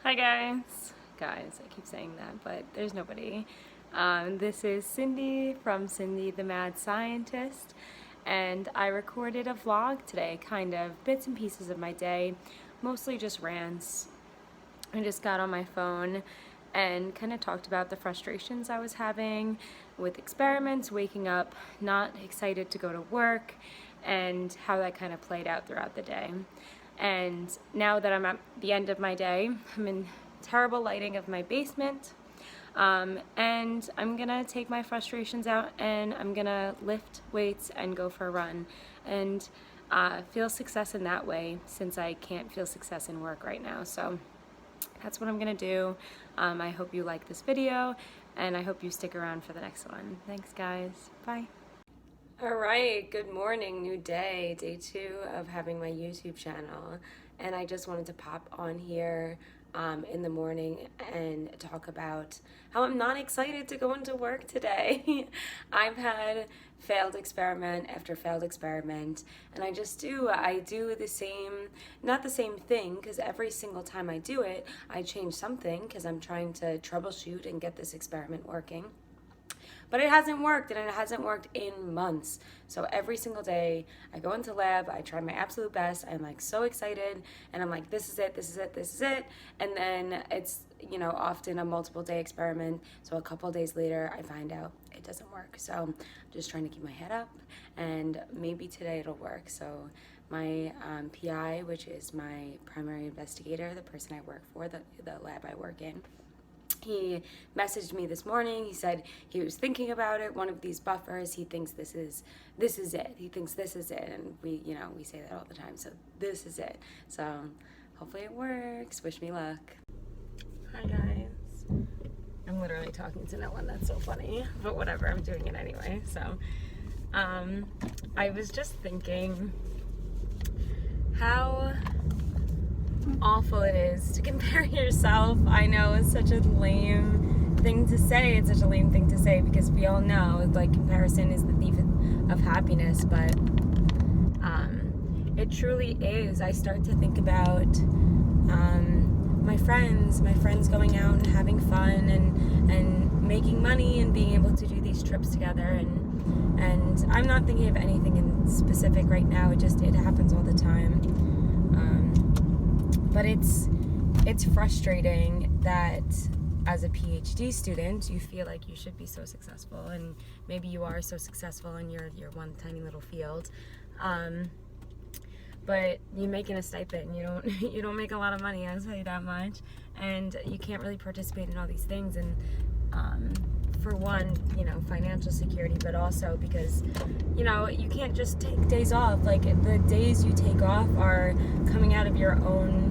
Hi guys. Guys, I keep saying that, but there's nobody. This is Cindy from Cindy the Mad Scientist, and I recorded a vlog today, kind of bits and pieces of my day, mostly just rants. I just got on my phone and kind of talked about the frustrations I was having with experiments, waking up not excited to go to work, and how that kind of played out throughout the day. And now that I'm at the end of my day, I'm in terrible lighting of my basement, and I'm gonna take my frustrations out and I'm gonna lift weights and go for a run and feel success in that way, since I can't feel success in work right now. So that's what I'm gonna do. I hope you like this video, and I hope you stick around for the next one. Thanks guys, bye. All right, good morning, new day, day 2 of having my YouTube channel, and I just wanted to pop on here in the morning and talk about how I'm not excited to go into work today. I've had failed experiment after failed experiment, and I do the same, not the same thing, because every single time I do it, I change something because I'm trying to troubleshoot and get this experiment working. But it hasn't worked, and it hasn't worked in months. So every single day I go into lab, I try my absolute best, I'm like so excited, and I'm like, this is it, this is it, this is it. And then it's, you know, often a multiple day experiment. So a couple days later, I find out it doesn't work. So I'm just trying to keep my head up, and maybe today it'll work. So my PI, which is my primary investigator, the person I work for, the lab I work in, he messaged me this morning. He said he was thinking about it, one of these buffers. He thinks this is it. He thinks this is it. And we say that all the time. So this is it. So hopefully it works. Wish me luck. Hi guys. I'm literally talking to no one. That's so funny. But whatever, I'm doing it anyway. So I was just thinking how awful it is to compare yourself. I know it's such a lame thing to say. It's such a lame thing to say because we all know, like, comparison is the thief of happiness, but it truly is. I start to think about my friends going out and having fun and making money and being able to do these trips together, and I'm not thinking of anything in specific right now. It happens all the time. But it's frustrating that as a PhD student, you feel like you should be so successful, and maybe you are so successful in your one tiny little field, but you make in a stipend. You don't make a lot of money, I'll tell you that much, and you can't really participate in all these things. And for one, financial security, but also because, you can't just take days off. Like, the days you take off are coming out of your own,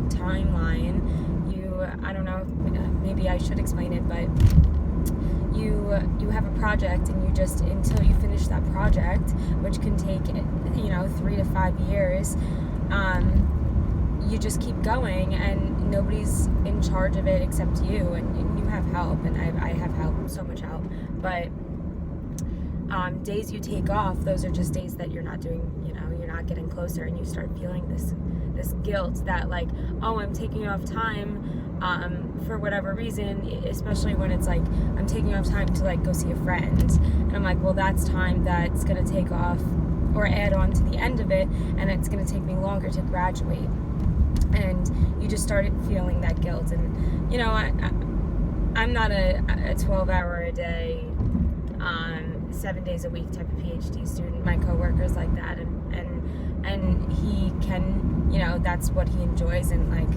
timeline. I don't know, maybe I should explain it, but you have a project, and you just, until you finish that project, which can take, 3 to 5 years, you just keep going, and nobody's in charge of it except you, and you have help, and I have help, so much help, but days you take off, those are just days that you're not doing, you're not getting closer, and you start feeling this guilt that, like, oh, I'm taking off time for whatever reason, especially when it's like I'm taking off time to, like, go see a friend, and I'm like, well, that's time that's gonna take off or add on to the end of it, and it's gonna take me longer to graduate. And you just started feeling that guilt. And I'm not a 12-hour a day, 7 days a week type of PhD student. My coworker's like that, and he can, that's what he enjoys, and, like,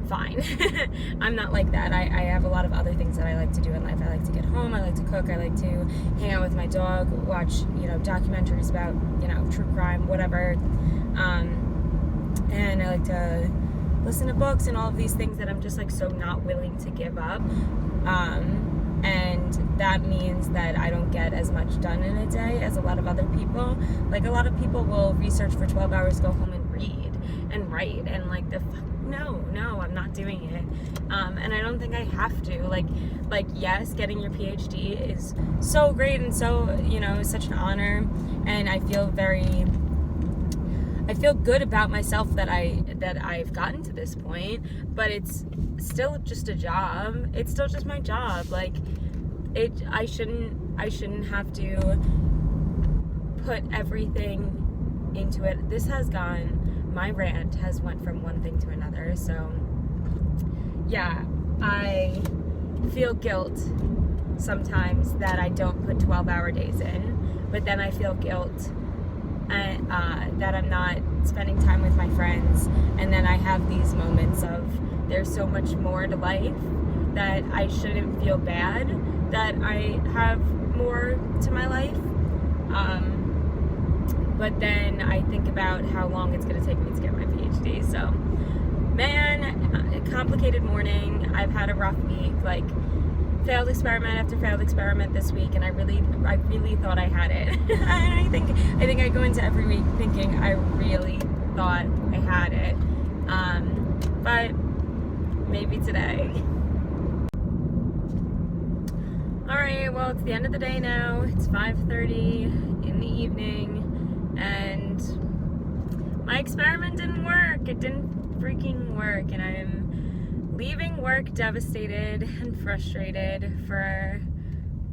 fine. I'm not like that. I have a lot of other things that I like to do in life. I like to get home, I like to cook, I like to hang out with my dog, watch, documentaries about, true crime, whatever. And I like to listen to books and all of these things that I'm just, like, so not willing to give up. And that means that I don't get as much done in a day as a lot of other people. Like, a lot of people will research for 12 hours, go home and read and write, and, like, no, I'm not doing it. And I don't think I have to. Like, yes, getting your PhD is so great, and so, such an honor, and I feel very I feel good about myself that I've gotten to this point, but it's still just a job. It's still just my job. Like, I shouldn't have to put everything into it. My rant has went from one thing to another. So yeah, I feel guilt sometimes that I don't put 12-hour days in, but then I feel guilt that I'm not spending time with my friends, and then I have these moments of there's so much more to life that I shouldn't feel bad that I have more to my life. But then I think about how long it's going to take me to get my PhD. So, man, complicated morning. I've had a rough week, like failed experiment after failed experiment this week, and I really thought I had it. I think I go into every week thinking I really thought I had it, but maybe today. Alright, well, it's the end of the day now. It's 5:30 in the evening, and my experiment didn't work. It didn't freaking work, and I'm leaving work devastated and frustrated for,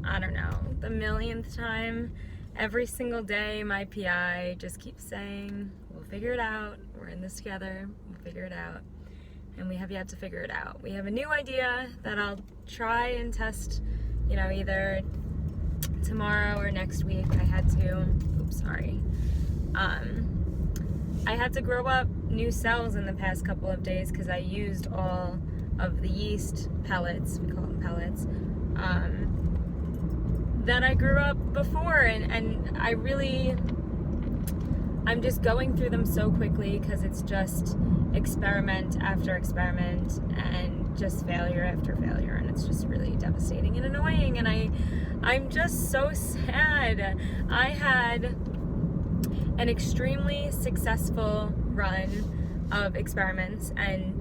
I don't know, the millionth time. Every single day, my PI just keeps saying, we'll figure it out. We're in this together. We'll figure it out. And we have yet to figure it out. We have a new idea that I'll try and test, either tomorrow or next week. I had to grow up new cells in the past couple of days because I used all of the yeast pellets, we call them pellets, that I grew up before, and I'm just going through them so quickly because it's just experiment after experiment and just failure after failure, and it's just really devastating and annoying, and I'm just so sad. I had an extremely successful run of experiments and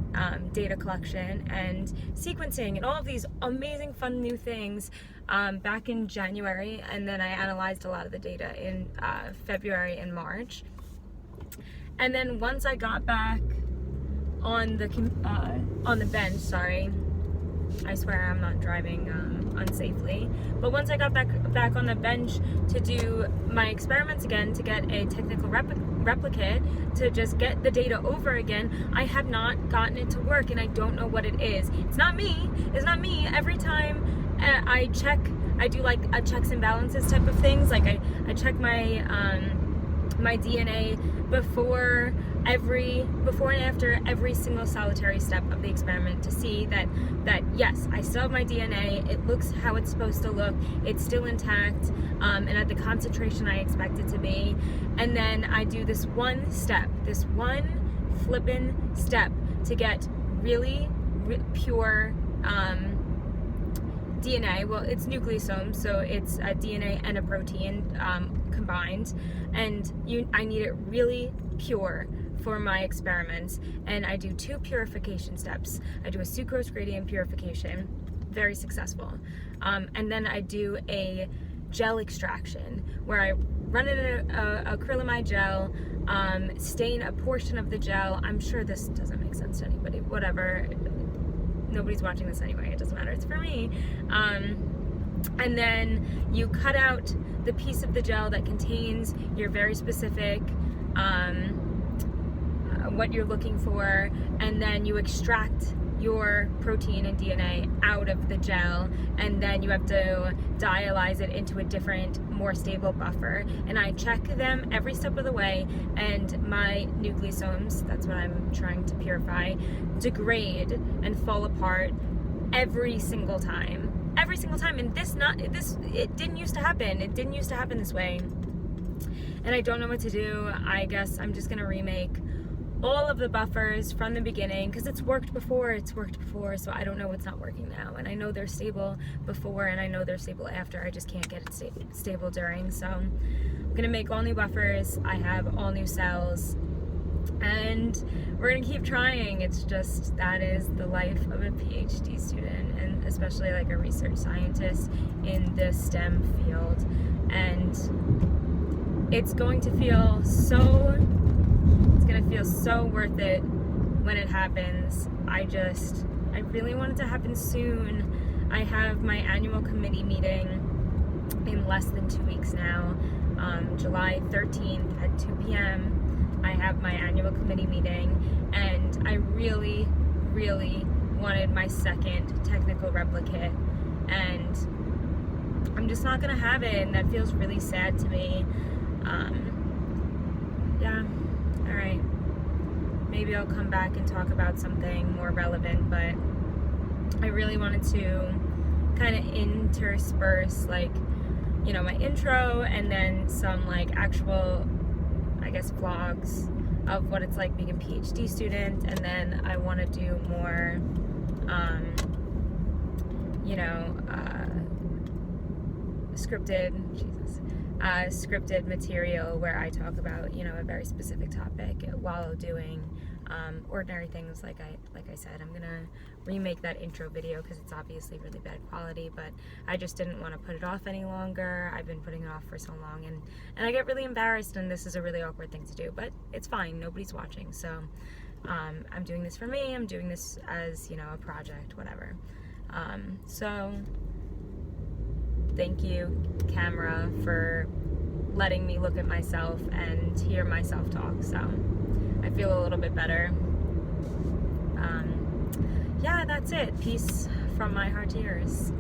data collection and sequencing and all of these amazing fun new things back in January, and then I analyzed a lot of the data in February and March. And then once I got back on the bench, sorry, I swear I'm not driving unsafely, but once I got back on the bench to do my experiments again, to get a technical replicate, to just get the data over again, I have not gotten it to work, and I don't know what it is. It's not me. Every time I check, I do like a checks and balances type of things. Like I check my my DNA before and after every single solitary step of the experiment to see that yes, I still have my DNA, it looks how it's supposed to look, it's still intact, and at the concentration I expect it to be. And then I do this one flippin' step to get really pure DNA. Well, it's nucleosomes, so it's a DNA and a protein combined, and I need it really pure for my experiments, and I do 2 purification steps. I do a sucrose gradient purification, very successful, and then I do a gel extraction where I run it in a acrylamide gel, stain a portion of the gel. I'm sure this doesn't make sense to anybody, whatever, nobody's watching this anyway, it doesn't matter, it's for me. And then you cut out the piece of the gel that contains your very specific what you're looking for, and then you extract your protein and DNA out of the gel, and then you have to dialyze it into a different, more stable buffer. And I check them every step of the way, and my nucleosomes, that's what I'm trying to purify, degrade and fall apart every single time. And it didn't used to happen. It didn't used to happen this way. And I don't know what to do. I guess I'm just gonna remake all of the buffers from the beginning, because it's worked before, so I don't know what's not working now. And I know they're stable before, and I know they're stable after. I just can't get it stable during. So I'm gonna make all new buffers. I have all new cells, and we're gonna keep trying. It's just, that is the life of a PhD student, and especially like a research scientist in the STEM field. And it's going to feel so gonna feel so worth it when it happens. I really want it to happen soon. I have my annual committee meeting in less than 2 weeks now. July 13th at 2 p.m. I have my annual committee meeting, and I really, really wanted my second technical replicate, and I'm just not gonna have it, and that feels really sad to me. Yeah, alright. Maybe I'll come back and talk about something more relevant, but I really wanted to kind of intersperse, like, you know, my intro and then some like actual, I guess, vlogs of what it's like being a PhD student, and then I want to do more, you know, scripted material where I talk about, you know, a very specific topic while doing ordinary things. Like I said, I'm gonna remake that intro video because it's obviously really bad quality, but I just didn't want to put it off any longer. I've been putting it off for so long, and I get really embarrassed, and this is a really awkward thing to do, but it's fine, nobody's watching, so I'm doing this for me, I'm doing this as, you know, a project, whatever. So thank you, camera, for letting me look at myself and hear myself talk, so I feel a little bit better. Yeah, that's it. Peace from my heart to yours.